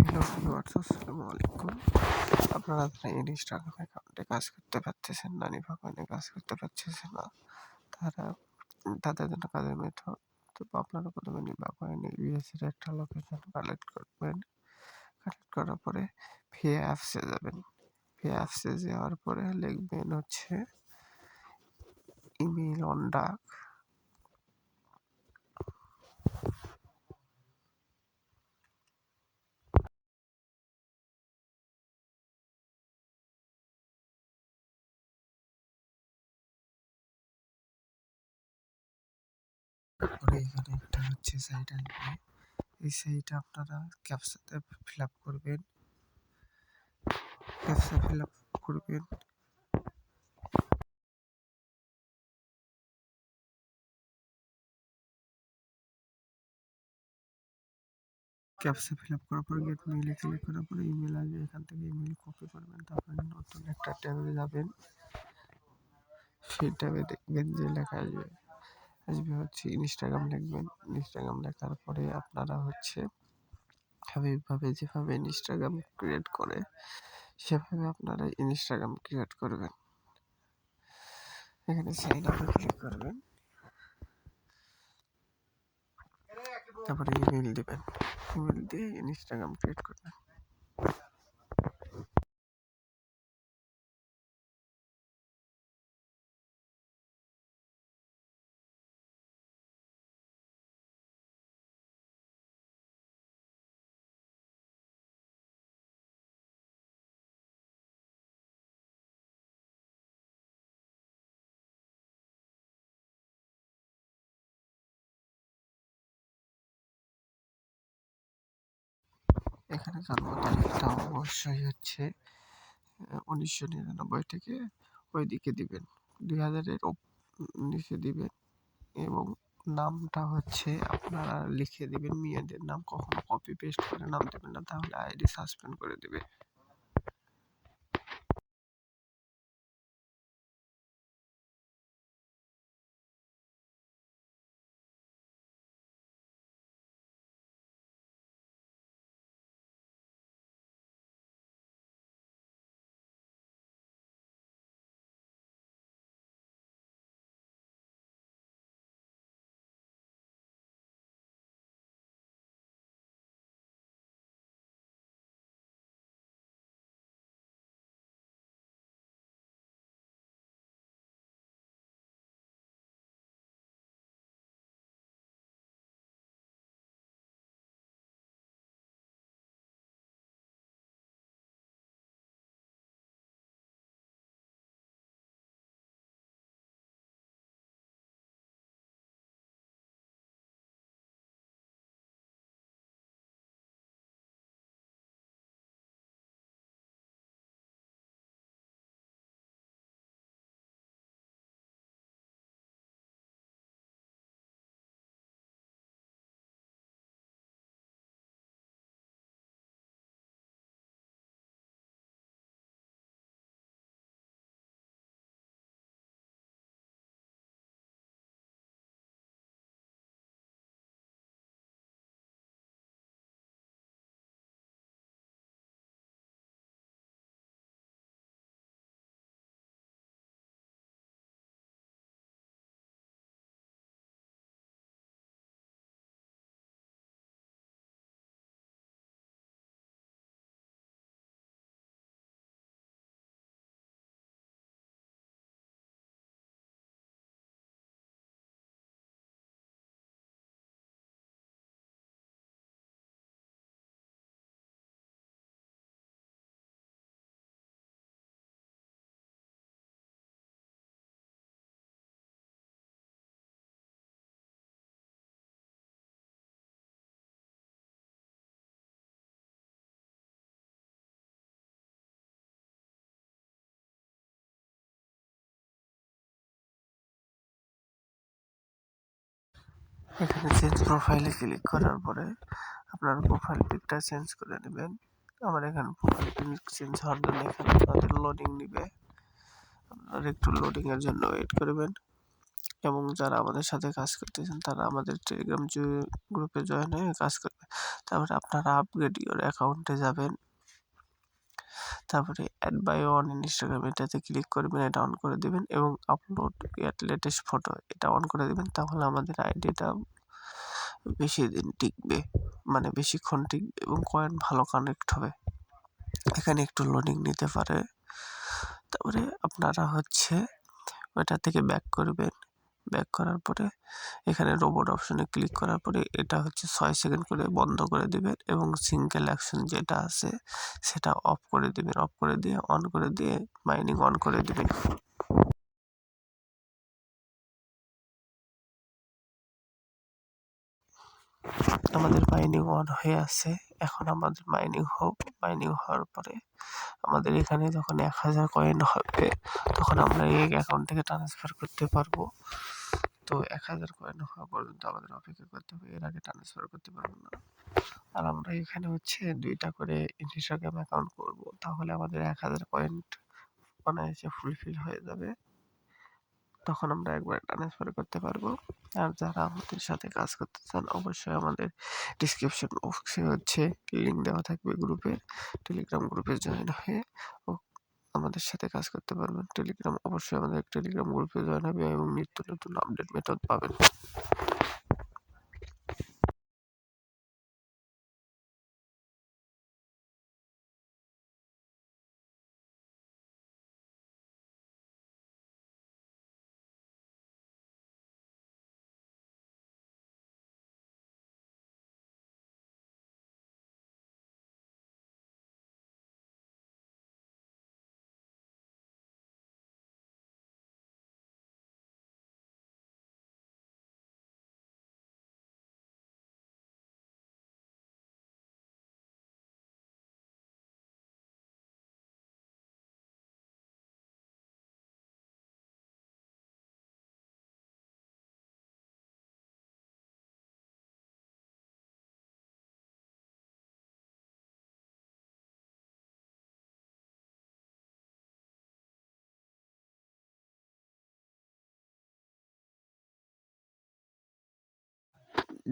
Hello viewers, আসসালামু আলাইকুম। আপনারা যারা ইনস্টাগ্রাম অ্যাকাউন্টে কাজ করতে পারতেছেন না, নিভাগনে কাজ করতে পারতেছেন না, তারা তাদের জন্য কাজের মেথড। তো আপনারা প্রথমে নিভাগনে ইউএসের একটা লোকেশন কালেক্ট করবেন। কালেক্ট করার পরে ভিএ অ্যাপসে যাবেন। ভিএ অ্যাপসে যাওয়ার পরে লিখবেন হচ্ছে ইমেইল অন ডাক। তারপরে এখানে একটা হচ্ছে সাইট আসবে। এই সাইটে আপনারা ক্যাপচাতে ফিল আপ করবেন। ক্যাপচা ফিল আপ করবেন। ক্যাপচা ফিল আপ করার পর গেট মেইলে ক্লিক করার পরে ইমেল আসবে। এখান থেকে ইমেল কপি করবেন। তারপরে নতুন একটা ট্যাবে যাবেন। সেই ট্যাবে দেখবেন যে লেখা আসবে হচ্ছে ইনস্টাগ্রাম লিখবেন। ইনস্টাগ্রাম লেখার পরে আপনারা হচ্ছে স্বাভাবিকভাবে যেভাবে ইনস্টাগ্রাম ক্রিয়েট করে সেভাবে আপনারা ইনস্টাগ্রাম ক্রিয়েট করবেন। এখানে সাইন আপে ক্লিক করবেন। তারপরে ইমেল দিবেন। ইমেল দিয়ে ইনস্টাগ্রাম ক্রিয়েট করবেন। এখানে জন্ম তারিখটা অবশ্যই হচ্ছে 1999 থেকে ওইদিকে দিবেন, 2000-এর নিচে দিবেন এবং নামটা হচ্ছে আপনারা লিখে দিবেন মেয়েদের নাম। কখনো কপি পেস্ট করে নাম দেবেন না, তাহলে আইডি সাসপেন্ড করে দিবে। এখানে চেঞ্জ প্রোফাইলে ক্লিক করার পরে আপনার প্রোফাইল পিকটা চেঞ্জ করে নেবেন। আমার এখানে প্রোফাইল পিক চেঞ্জ হওয়ার জন্য এখানে আপনাদের লোডিং নিবে। আপনারা একটু লোডিংয়ের জন্য ওয়েট করবেন। এবং যারা আমাদের সাথে কাজ করতেছেন তারা আমাদের টেলিগ্রাম গ্রুপে জয়েন হয়ে কাজ করবে। তারপরে আপনারা আপগ্রেড ইওর অ্যাকাউন্টে যাবেন, তারপরে অ্যাড বায়ো অন ইনস্টাগ্রাম এটাতে ক্লিক করবেন, এটা অন করে দেবেন এবং আপলোড লেটেস্ট ফটো এটা অন করে দেবেন। তাহলে আমাদের আইডিটা বেশি দিন টিকবে, মানে বেশিক্ষণ টিকবে এবং কয়েন ভালো কানেক্ট হবে। এখানে একটু লোডিং নিতে পারে। তারপরে আপনারা ওইটা থেকে ব্যাক করবেন। ব্যাক করার পরে এখানে রোবট অপশনে ক্লিক করার পরে এটা 6 সেকেন্ড করে বন্ধ করে দিবেন এবং সিঙ্গেল অ্যাকশন যেটা আছে সেটা অফ করে দিবেন। অফ করে দিয়ে অন করে দিয়ে মাইনিং অন করে দিবেন। আমাদের মাইনিং অন হয়ে আছে, এখন আমাদের মাইনিং হোক। মাইনিং হওয়ার পরে আমাদের এখানে যখন 1000 কয়েন হবে তখন আমরা এই অ্যাকাউন্ট থেকে ট্রান্সফার করতে পারবো। তো 1000 কয়েন হওয়া পর্যন্ত আমাদের অপেক্ষা করতে হবে, এর আগে ট্রান্সফার করতে পারবো না। আর আমরা এখানে 2টা করে ইনস্টাগ্রাম অ্যাকাউন্ট করবো, তাহলে আমাদের 1000 পয়েন্ট অনায়াসে ফুলফিল হয়ে যাবে। তখন আমরা একবার ট্রান্সফার করতে পারবো। আর যারা আমাদের সাথে কাজ করতে চান অবশ্যই আমাদের ডিসক্রিপশন বক্সে লিঙ্ক দেওয়া থাকবে গ্রুপের, টেলিগ্রাম গ্রুপে জয়েন হয়ে আমাদের সাথে কাজ করতে পারবেন। অবশ্যই আমাদের টেলিগ্রাম গ্রুপে জয়েন হবে এবং নিত্য নতুন আপডেট মেথড পাবেন।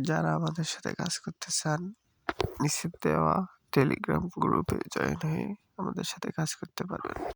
যারা আমাদের সাথে কাজ করতে চান নিচে দেওয়া টেলিগ্রাম গ্রুপে জয়েন হয়ে আমাদের সাথে কাজ করতে পারবেন।